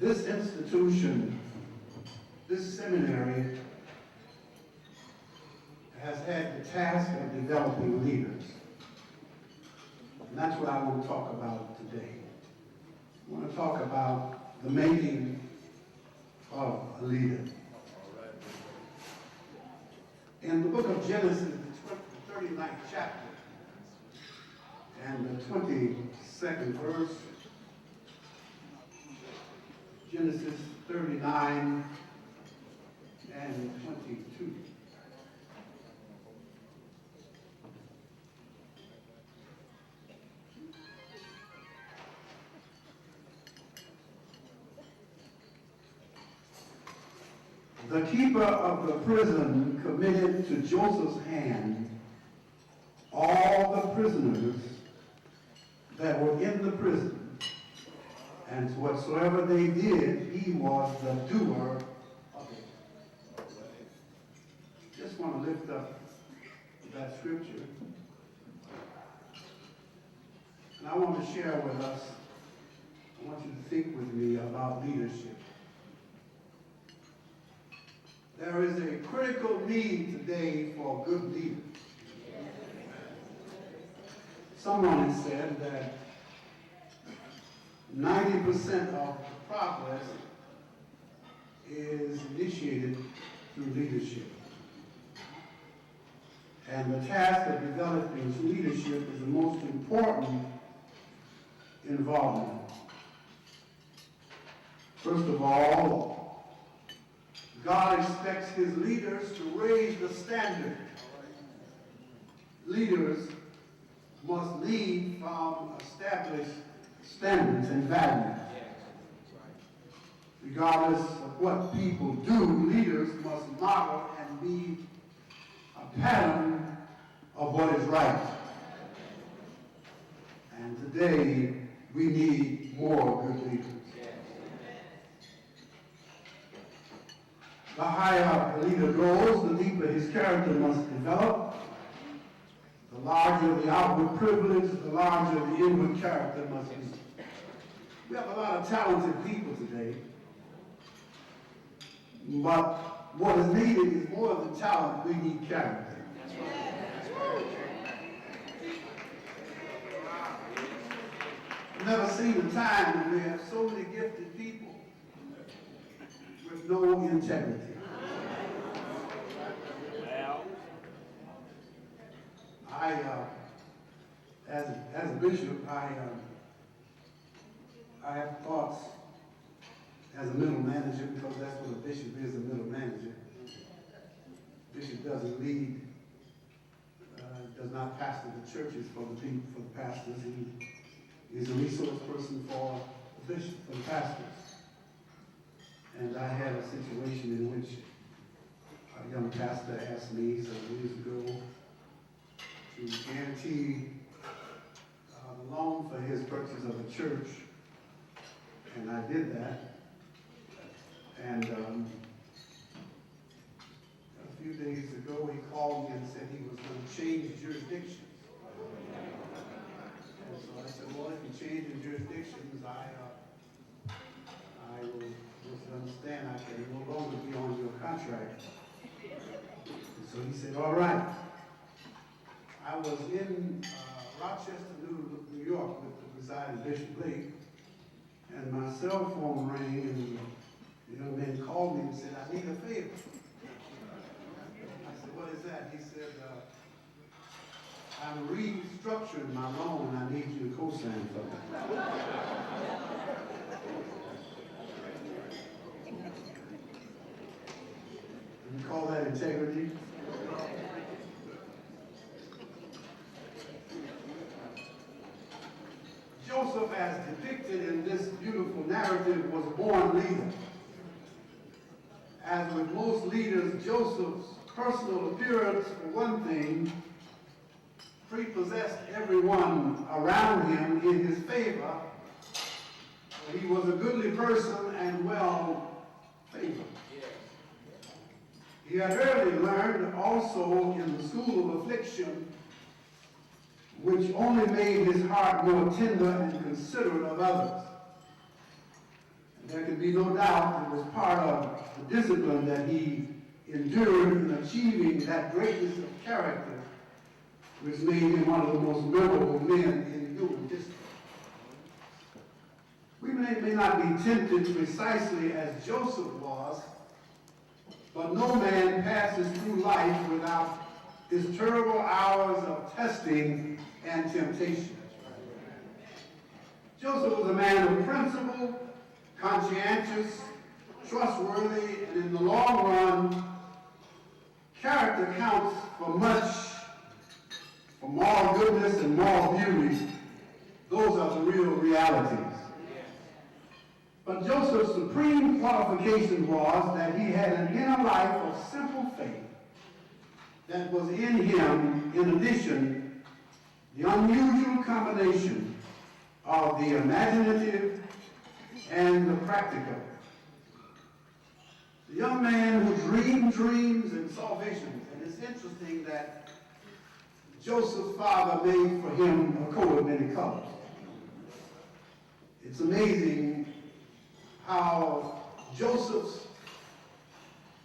This institution, this seminary, has had the task of developing leaders. And that's what I want to talk about today. I want to talk about the making of a leader. In the book of Genesis, the 39th chapter, and the 22nd verse, Genesis 39 and 22. The keeper of the prison committed to Joseph's hand all the prisoners that were in the prison, and whatsoever they did, he was the doer of it. Just want to lift up that scripture. And I want to share with us, I want you to think with me about leadership. There is a critical need today for good leaders. Someone has said that 90% of progress is initiated through leadership. And the task of developing leadership is the most important involvement. First of all, God expects his leaders to raise the standard. Leaders must lead from established standards and values. Regardless of what people do, leaders must model and be a pattern of what is right. And today, we need more good leaders. The higher the leader grows, the deeper his character must develop. The larger the outward privilege, the larger the inward character must be. We have a lot of talented people today, but what is needed is more than talent, we need character. I've never seen a time when we have so many gifted people with no integrity. As a bishop, I have thoughts as a middle manager, because that's what a bishop is, a middle manager. Bishop doesn't lead, does not pastor the churches for the people, for the pastors. He is a resource person for the bishop, for the pastors. And I had a situation in which a young pastor asked me some years ago to guarantee the loan for his purchase of a church. And I did that. And a few days ago, he called me and said he was going to change jurisdictions. And so I said, well, if you change the jurisdictions, I will just understand I can no longer be on your contract. And so he said, all right. I was in Rochester, New York with the presiding Bishop Blake, and my cell phone rang, and the young man called me and said, I need a favor. I said, what is that? He said, I'm restructuring my loan, and I need you to co-sign for me. You call that integrity? Joseph, as depicted in this beautiful narrative, was a born leader. As with most leaders, Joseph's personal appearance, for one thing, prepossessed everyone around him in his favor. He was a goodly person and well favored. He had early learned also in the school of affliction, which only made his heart more tender and considerate of others. And there can be no doubt it was part of the discipline that he endured in achieving that greatness of character which made him one of the most memorable men in human history. We may not be tempted precisely as Joseph was, but no man passes through life without his terrible hours of testing and temptation. Joseph was a man of principle, conscientious, trustworthy, and in the long run, character counts for much. For moral goodness and moral beauty, those are the real realities. But Joseph's supreme qualification was that he had an inner life of simple faith that was in him, in addition, the unusual combination of the imaginative and the practical. The young man who dreamed dreams and saw visions, and it's interesting that Joseph's father made for him a coat of many colors. It's amazing how Joseph's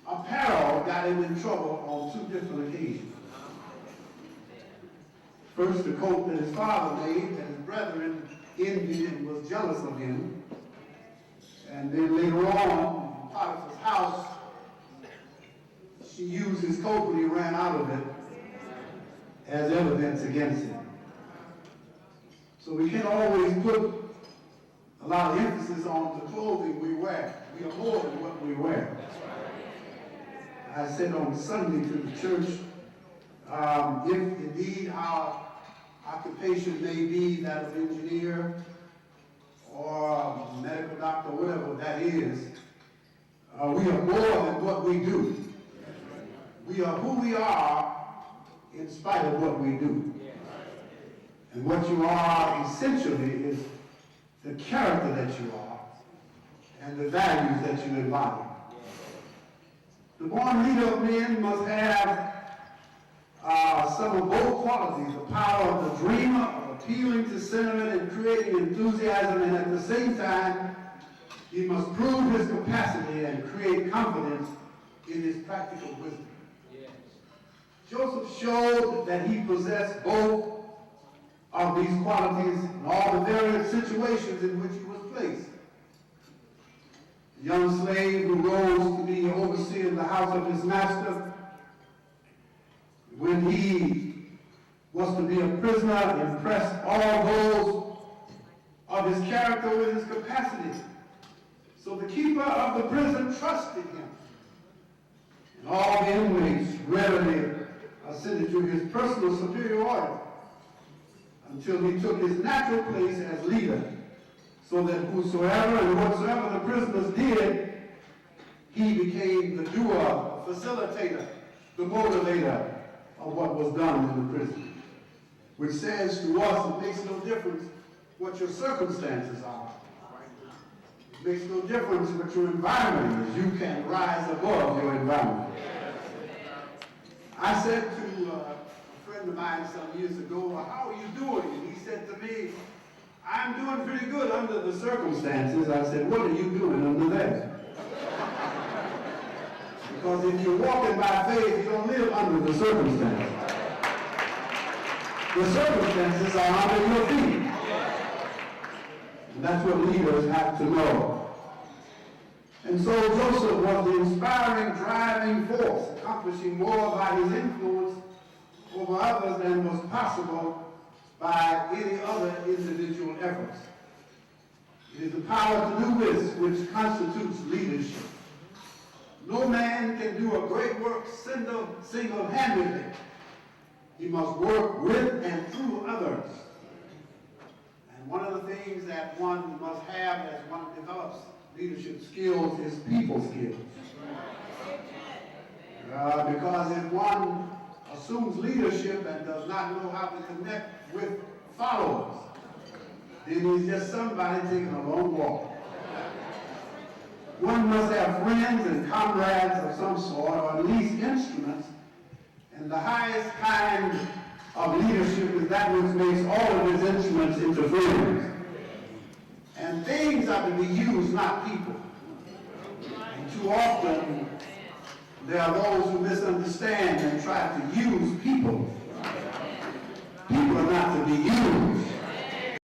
apparel got him in trouble on two different occasions. First, the coat that his father made, that his brethren envied and was jealous of him. And then later on, in Potiphar's house, she used his coat when he ran out of it as evidence against him. So we can't always put a lot of emphasis on the clothing we wear. We are more than what we wear. I said on Sunday to the church, if indeed our occupation may be that of engineer or medical doctor, whatever that is, we are more than what we do. We are who we are in spite of what we do. And what you are essentially is the character that you are and the values that you embody. The born leader of men must have some of both qualities, the power of the dreamer, of appealing to sentiment and creating enthusiasm, and at the same time, he must prove his capacity and create confidence in his practical wisdom. Joseph showed that he possessed both of these qualities in all the various situations in which he was placed. The young slave who rose to be overseer of the house of his master, when he was to be a prisoner, impressed all those of his character with his capacity. So the keeper of the prison trusted him. And all the inmates readily ascended to his personal superiority until he took his natural place as leader, so that whosoever and whatsoever the prisoners did, he became the doer, the facilitator, the motivator of what was done in the prison. Which says to us, it makes no difference what your circumstances are. It makes no difference what your environment is. You can rise above your environment. I said to a friend of mine some years ago, well, how are you doing? And he said to me, I'm doing pretty good under the circumstances. I said, what are you doing under that? Because if you're walking by faith, you don't live under the circumstances. The circumstances are under your feet. And that's what leaders have to know. And so Joseph was the inspiring, driving force, accomplishing more by his influence over others than was possible by any other individual efforts. It is the power to do this which constitutes leadership. No man can do a great work single-handedly. He must work with and through others. And one of the things that one must have as one develops leadership skills is people skills. Because if one assumes leadership and does not know how to connect with followers, then he's just somebody taking a long walk. One must have friends and comrades of some sort, or at least instruments, and the highest kind of leadership is that which makes all of his instruments into friends. And And things are to be used, not people. And too often, there are those who misunderstand and try to use people. People are not to be used.